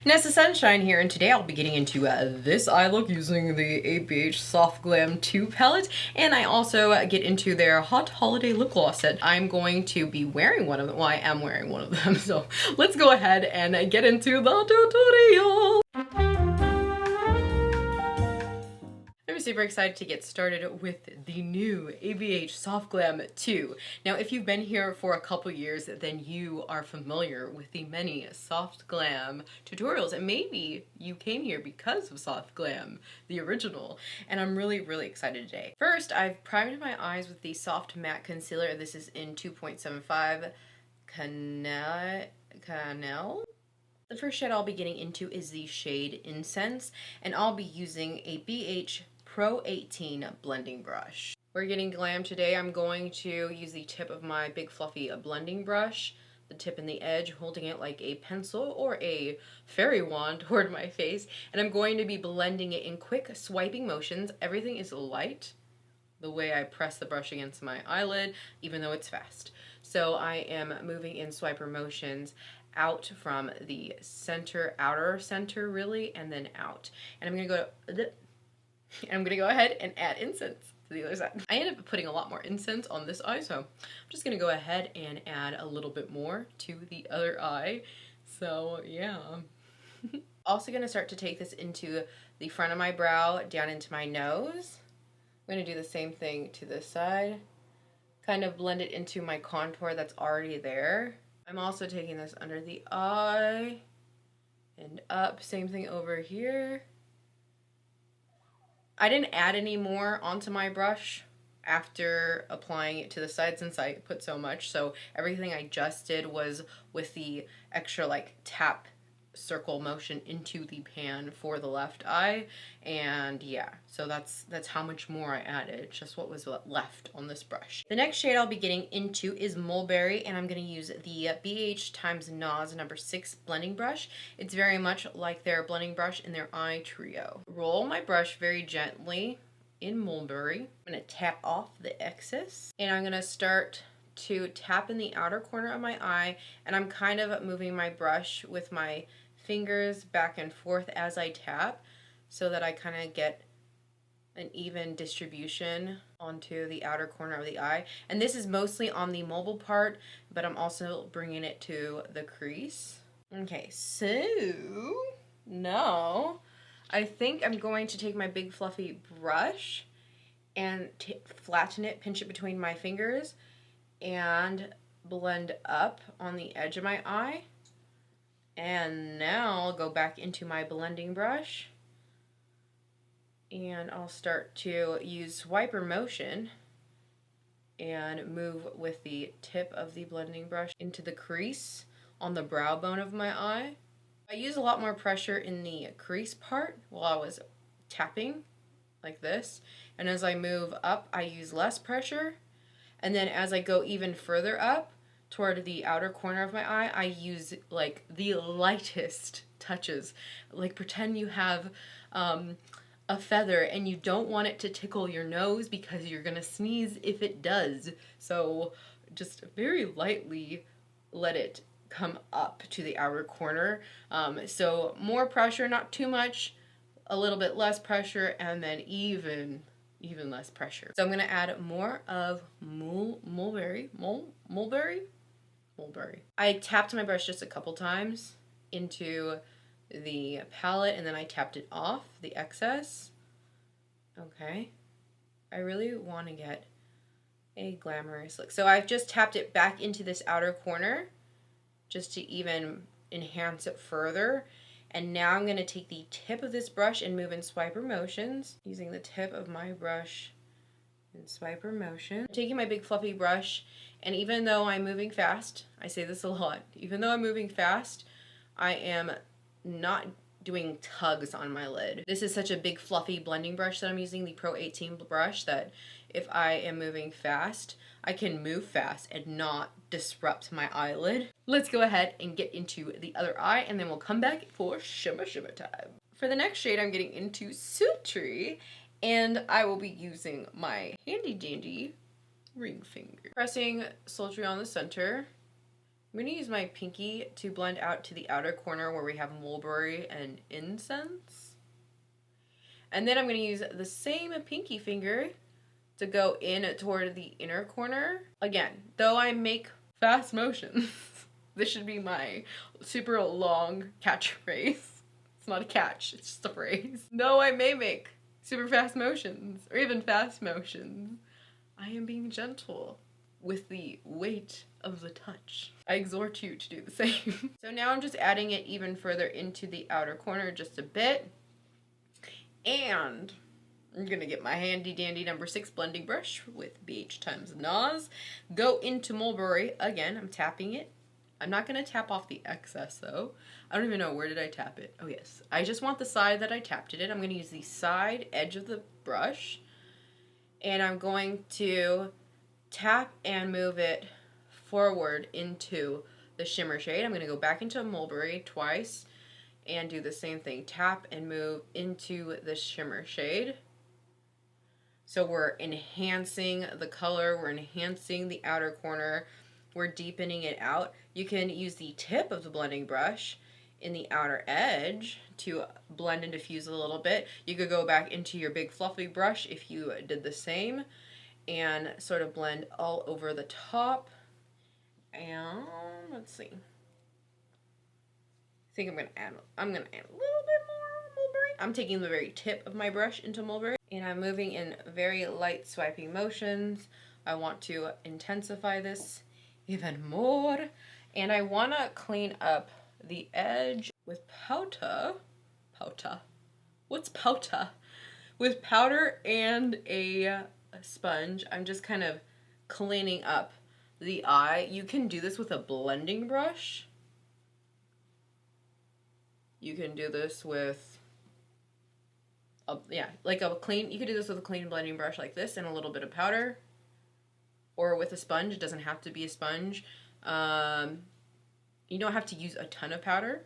Nessa Sunshine here, and today I'll be getting into this eye look using the ABH Soft Glam 2 palette, and I also get into their Hot Holiday Lip Gloss set. I'm going to be wearing one of them. Well, I am wearing one of them, so let's go ahead and get into the tutorial. I'm super excited to get started with the new ABH Soft Glam 2. Now, if you've been here for a couple years, then you are familiar with the many Soft Glam tutorials, and maybe you came here because of Soft Glam, the original, and I'm really excited today. First, I've primed my eyes with the Soft Matte Concealer. This is in 2.75 Canal. The first shade I'll be getting into is the shade Incense, and I'll be using a BH Pro 18 blending brush. We're getting glam today. I'm going to use the tip of my big fluffy blending brush, the tip and the edge, holding it like a pencil or a fairy wand toward my face, and I'm going to be blending it in quick swiping motions. Everything is light, the way I press the brush against my eyelid, even though it's fast. So I am moving in swiper motions out from the center, outer center really, and then out. And I'm gonna go ahead and add incense to the other side. I ended up putting a lot more incense on this eye, so I'm just gonna go ahead and add a little bit more to the other eye. So yeah. Also gonna start to take this into the front of my brow, down into my nose. I'm gonna do the same thing to this side. Kind of blend it into my contour that's already there. I'm also taking this under the eye and up. Same thing over here. I didn't add any more onto my brush after applying it to the side since I put so much. So everything I just did was with the extra like tap circle motion into the pan for the left eye, and yeah, so that's how much more I added, just what was left on this brush. The next shade I'll be getting into is Mulberry, and I'm going to use the BH times NAS number 6 blending brush. It's very much like their blending brush in their eye trio. Roll my brush very gently in Mulberry. I'm going to tap off the excess, and I'm going to start to tap in the outer corner of my eye, and I'm kind of moving my brush with my fingers back and forth as I tap so that I kind of get an even distribution onto the outer corner of the eye. And this is mostly on the mobile part, but I'm also bringing it to the crease. Okay, so now I think I'm going to take my big fluffy brush and flatten it, pinch it between my fingers, and blend up on the edge of my eye. And now I'll go back into my blending brush, and I'll start to use swiper motion and move with the tip of the blending brush into the crease on the brow bone of my eye. I use a lot more pressure in the crease part while I was tapping like this, and as I move up I use less pressure. And then as I go even further up toward the outer corner of my eye, I use like the lightest touches. Like pretend you have a feather and you don't want it to tickle your nose because you're gonna sneeze if it does. So just very lightly let it come up to the outer corner. So more pressure, not too much, a little bit less pressure, and then even less pressure. So I'm gonna add more of Mulberry. I tapped my brush just a couple times into the palette, and then I tapped it off, the excess. Okay. I really want to get a glamorous look. So I've just tapped it back into this outer corner just to even enhance it further. And now I'm going to take the tip of this brush and move in swiper motions, using the tip of my brush in swiper motion. I'm taking my big fluffy brush, and even though I'm moving fast, I say this a lot, even though I'm moving fast, I am not doing tugs on my lid. This is such a big fluffy blending brush that I'm using, the Pro 18 brush, that if I am moving fast, I can move fast and not disrupt my eyelid. Let's go ahead and get into the other eye, and then we'll come back for shimmer time. For the next shade, I'm getting into Sutree, and I will be using my handy dandy ring finger. Pressing sultry on the center I'm going to use my pinky to blend out to the outer corner where we have Mulberry and Incense. And then I'm going to use the same pinky finger to go in toward the inner corner. Again, though I make fast motions, this should be my super long catchphrase. It's not a catch, it's just a phrase. Though I may make super fast motions, or even fast motions, I am being gentle with the weight of the touch. I exhort you to do the same. So now I'm just adding it even further into the outer corner just a bit. And I'm gonna get my handy dandy number 6 blending brush with BH times NAS. Go into Mulberry. Again, I'm tapping it. I'm not gonna tap off the excess though. I don't even know, where did I tap it? Oh yes, I just want the side that I tapped it in. I'm gonna use the side edge of the brush. And I'm going to tap and move it forward into the shimmer shade. I'm gonna go back into Mulberry twice and do the same thing. Tap and move into the shimmer shade. So we're enhancing the color, we're enhancing the outer corner, we're deepening it out. You can use the tip of the blending brush in the outer edge to blend and diffuse a little bit. You could go back into your big fluffy brush if you did the same and sort of blend all over the top. And let's see. I think I'm gonna add a little bit more Mulberry. I'm taking the very tip of my brush into Mulberry and I'm moving in very light swiping motions. I want to intensify this even more. And I wanna clean up the edge with powder. What's powder? With powder and a sponge, I'm just kind of cleaning up the eye. You can do this with a blending brush. You can do this with you could do this with a clean blending brush like this and a little bit of powder, or with a sponge. It doesn't have to be a sponge. You don't have to use a ton of powder,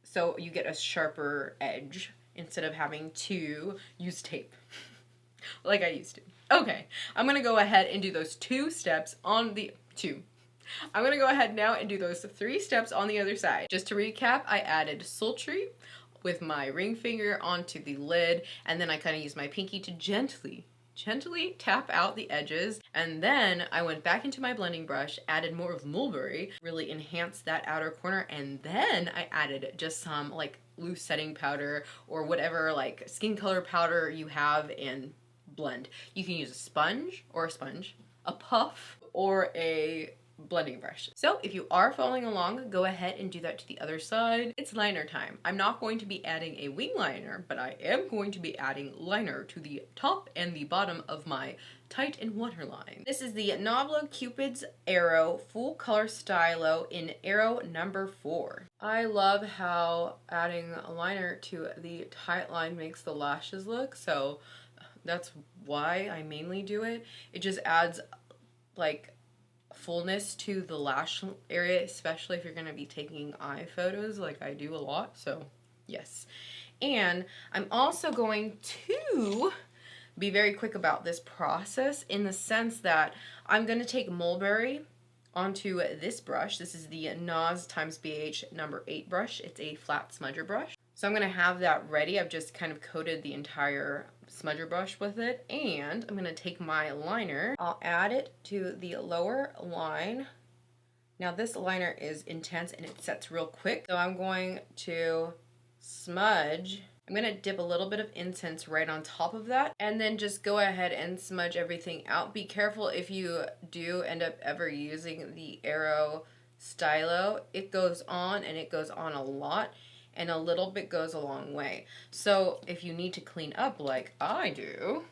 so you get a sharper edge instead of having to use tape like I used to. Okay, I'm gonna go ahead and do those 2 steps on the I'm gonna go ahead now and do those 3 steps on the other side. Just to recap, I added Sutree with my ring finger onto the lid, and then I kind of used my pinky to gently tap out the edges, and then I went back into my blending brush, added more of Mulberry, really enhanced that outer corner, and then I added just some like loose setting powder or whatever like skin color powder you have and blend. You can use a sponge, a puff, or a blending brush. So if you are following along, go ahead and do that to the other side. It's liner time. I'm not going to be adding a wing liner, but I am going to be adding liner to the top and the bottom of my tight and waterline. This is the Nabla Cupid's Arrow Full Color Stylo in Arrow number 4. I love how adding a liner to the tight line makes the lashes look, so that's why I mainly do it. It just adds like fullness to the lash area, especially if you're going to be taking eye photos like I do a lot. So yes, and I'm also going to be very quick about this process in the sense that I'm going to take Mulberry onto this brush. This is the NAS times BH number 8 brush. It's a flat smudger brush. So I'm going to have that ready. I've just kind of coated the entire smudger brush with it, and I'm going to take my liner. I'll add it to the lower line. Now this liner is intense and it sets real quick, so I'm going to smudge. I'm going to dip a little bit of incense right on top of that, and then just go ahead and smudge everything out. Be careful if you do end up ever using the Arrow stylo. It goes on, and it goes on a lot, and a little bit goes a long way. So if you need to clean up like I do,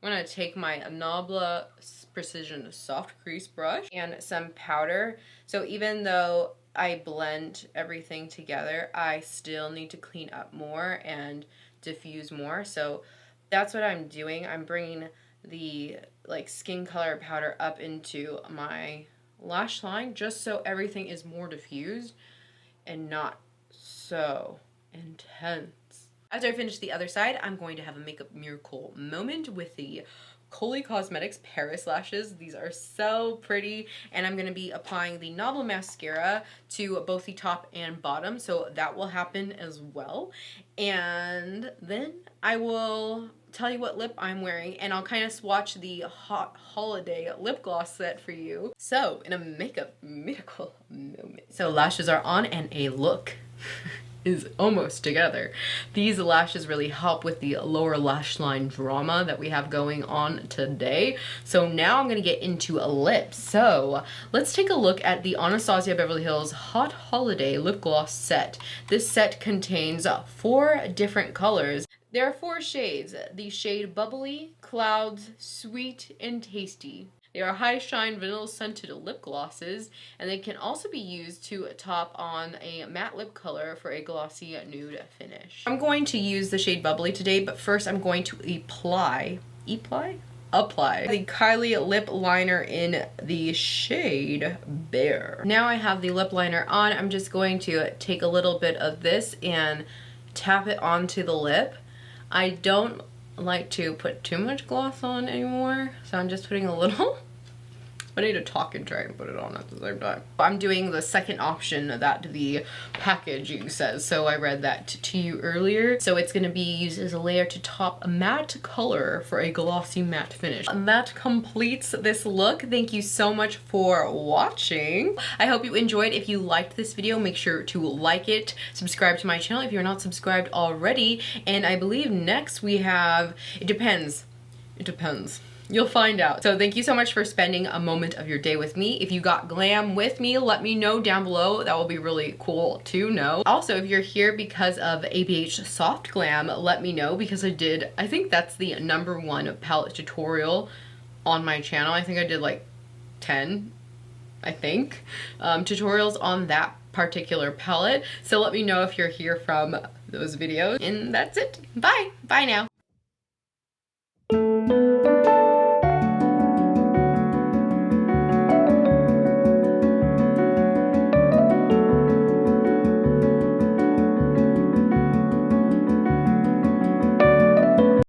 I'm going to take my Nabla Precision Soft Crease Brush and some powder. So even though I blend everything together, I still need to clean up more and diffuse more. So that's what I'm doing. I'm bringing the like skin color powder up into my lash line just so everything is more diffused and not so intense. After I finish the other side, I'm going to have a makeup miracle moment with the Coley Cosmetics Paris lashes. These are so pretty, and I'm going to be applying the Novel Mascara to both the top and bottom, so that will happen as well. And then I will tell you what lip I'm wearing, and I'll kind of swatch the Hot Holiday lip gloss set for you. So, in a makeup miracle moment. So lashes are on and a look is almost together. These lashes really help with the lower lash line drama that we have going on today. So now I'm gonna get into a lip. So let's take a look at the Anastasia Beverly Hills Hot Holiday lip gloss set. This set contains 4 different colors. There are 4 shades. The shade Bubbly, Clouds, Sweet, and Tasty. They are high shine vanilla scented lip glosses, and they can also be used to top on a matte lip color for a glossy nude finish. I'm going to use the shade Bubbly today, but first I'm going to apply the Kylie lip liner in the shade Bear. Now I have the lip liner on. I'm just going to take a little bit of this and tap it onto the lip. I don't like to put too much gloss on anymore, so I'm just putting a little. I need to talk and try and put it on at the same time. I'm doing the second option that the packaging says, so I read that to you earlier. So it's going to be used as a layer to top a matte color for a glossy matte finish. And that completes this look. Thank you so much for watching. I hope you enjoyed. If you liked this video, make sure to like it, subscribe to my channel if you're not subscribed already, and I believe next we have, it depends. You'll find out. So thank you so much for spending a moment of your day with me. If you got glam with me, let me know down below. That will be really cool to know. Also, if you're here because of ABH Soft Glam, let me know, because I think that's the #1 palette tutorial on my channel. I think I did like 10, tutorials on that particular palette. So let me know if you're here from those videos. And that's it. Bye. Bye now.